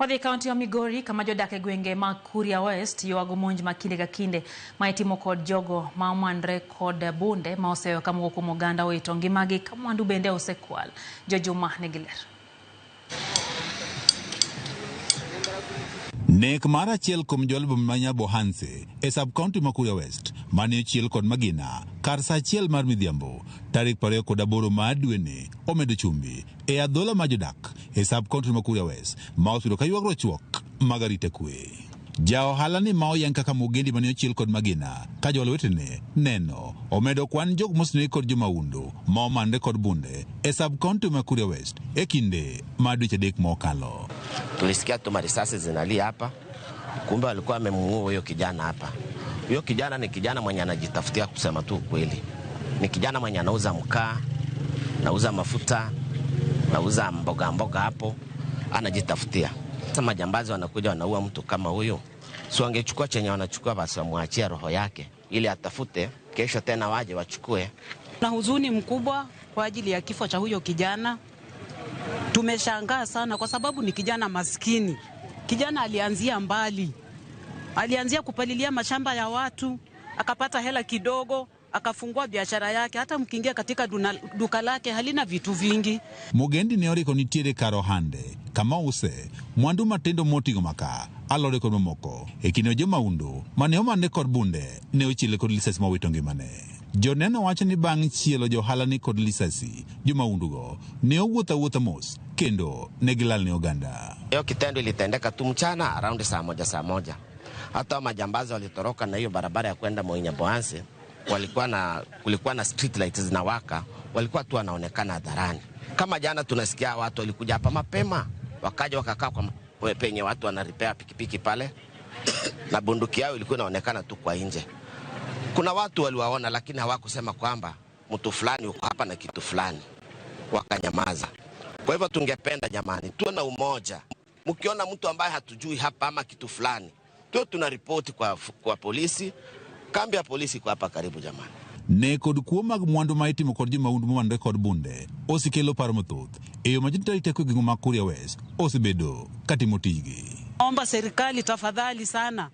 Wadhi kaunti ya Migori kama jodake gwenge ma Kuria West yoago monj makinde ka kinde ma itimo kod jogo ma omandre kod bunde ma oseyo kama kuom oganda wito ngimagi ka mwandu bende osekwal. Jojuma negiler. Nek mar achiel kuom jolb manya Bohanse e sub-county ma Kuria West mane ochiel kod Magina kar sa achiel mar midhiambo tarik 28 mar dweni omedo chumbi e adhola ma jodak e sub-county ma Kuria West ma osudo ka ywagro chuok magarite kwe. Ja ohala ni ma oyank kaka mogendi mane ochiel kod Magina ka jolwetene neno omedo kwan jog mosne kod jomaundu ma omande kod bunde e sub-county ma Kuria West e kinde ma dweche adek mokalo. Tulisikia tu marisasi zinalia hapa, kumbe walikuwa wamemuua huyo kijana hapa. Huyo kijana ni kijana mwenye anajitafutia, kusema tu kweli. Ni kijana mwenye anauza mkaa, anauza mafuta, anauza mboga hapo, anajitafutia. Sasa majambazi wanakuja wanaua mtu kama huyo. Si wangechukua chenye wanachukua, basi wamwachie roho yake ili atafute kesho tena waje wachukue. Na huzuni mkubwa kwa ajili ya kifo cha huyo kijana. Tumeshangaa sana kwa sababu ni kijana maskini. Kijana alianzia mbali. Alianzia kupalilia mashamba ya watu, akapata hela kidogo, akafungua biashara yake. Hata mkiingia katika duka lake halina vitu vingi. Mogendi ne oriko nitiere karo hande kama use mwandu matendo motingo maka alore kod mamoko e kinde jomaundu mane omane kod bunde ne ochile kod lisasi mawito ngimane. Joneno wacho ni bang' chielo johala ni kod lisasi jomaundugo ne owuotha mos kendo ne gilal ne oganda. Hiyo kitendo ilitendeka tu mchana around saa moja. Hata majambazi walitoroka na hiyo barabara ya kwenda Moinya Bohanse, kulikuwa na street lights zinawaka, walikuwa tu wanaonekana hadharani. Kama jana tunasikia watu walikuja hapa mapema, wakaja wakakaa kwa penye watu wanaripea pikipiki pale na bunduki yao ilikuwa inaonekana tu kwa nje. Kuna watu waliwaona lakini hawakusema kwamba mtu fulani uko hapa na kitu fulani, wakanyamaza. Kwa hivyo tungependa jamani, tuwe na umoja. Mkiona mtu ambaye hatujui hapa ama kitu fulani, tuwe tunaripoti kwa polisi. Kambi ya polisi kwa hapa karibu jamani. Ne kod kuo mag mwandu ma itimo kod jomaundu momandre kod bunde osekelo paro mathoth e yo ma jotend teko gwenge ma Kuria West osebedo katimo tijgi. Naomba serikali tafadhali sana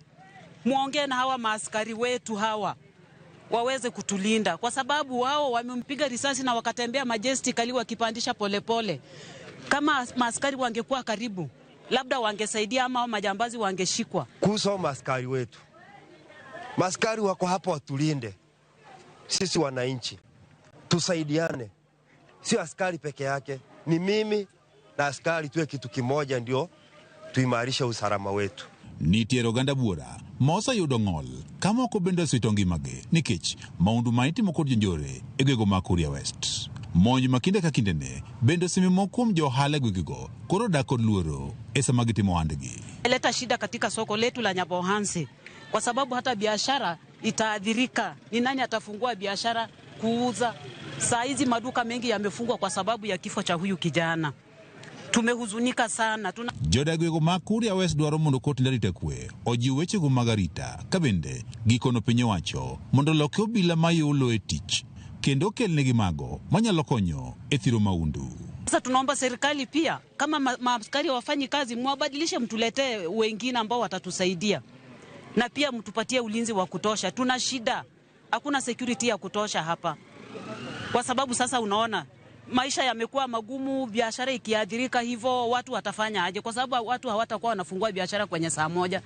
muongee na hawa maaskari wetu hawa waweze kutulinda, kwa sababu wao wamempiga risasi na wakatembea majestically wakipandisha polepole. Kama maaskari wangekuwa karibu, labda wangesaidia ama majambazi wangeshikwa. Kuhusu maaskari wetu, maaskari wako hapa watulinde sisi wananchi, tusaidiane. Sio askari peke yake, ni mimi na askari tuwe kitu kimoja ndio tuimarisha usalama wetu. Nitiere oganda buora mosa yudo ng'ol kama oko bende osito ngimagi nikech maundu ma itimo kod jonjore e gwego ma Kuria West. Monj makinde ka kinde ne bende osemimo kuom johala gwegego koro dak kod luoro e sama gitimo ohandgi. Leta shida katika soko letu la Nyabohanse kwa sababu hata biashara itaadhirika. Ni nani atafungua biashara kuuza? Saa hizi maduka mengi yamefungwa kwa sababu ya kifo cha huyu kijana. Tumehuzunika sana. Jodagwego ma Kuria West dwaro mondo kot ndarita kwe ojiw wechego mag arita ka bende gikono piny owacho mondo loke obila ma yulo e tich kendo kelnegi mago manyalo konyo e thiro maundu. Sasa tunaomba serikali pia kama maaskari wafanyi kazi mwabadilishe, mtuletee wengine ambao watatusaidia na pia mtupatie ulinzi wa kutosha. Tuna shida, hakuna security ya kutosha hapa kwa sababu sasa unaona maisha yamekuwa magumu, biashara ikiadhirika hivyo watu watafanya aje? Kwa sababu watu hawatakuwa wanafungua biashara kwenye saa moja.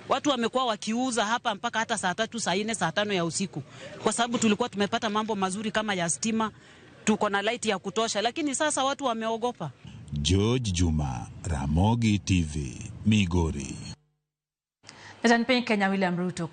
Watu wamekuwa wakiuza hapa mpaka hata saa 3, saa 4, saa 5 ya usiku. Kwa sababu tulikuwa tumepata mambo mazuri kama ya stima, tuko na light ya kutosha, lakini sasa watu wameogopa. George Juma, Ramogi TV, Migori. President Kenya William Ruto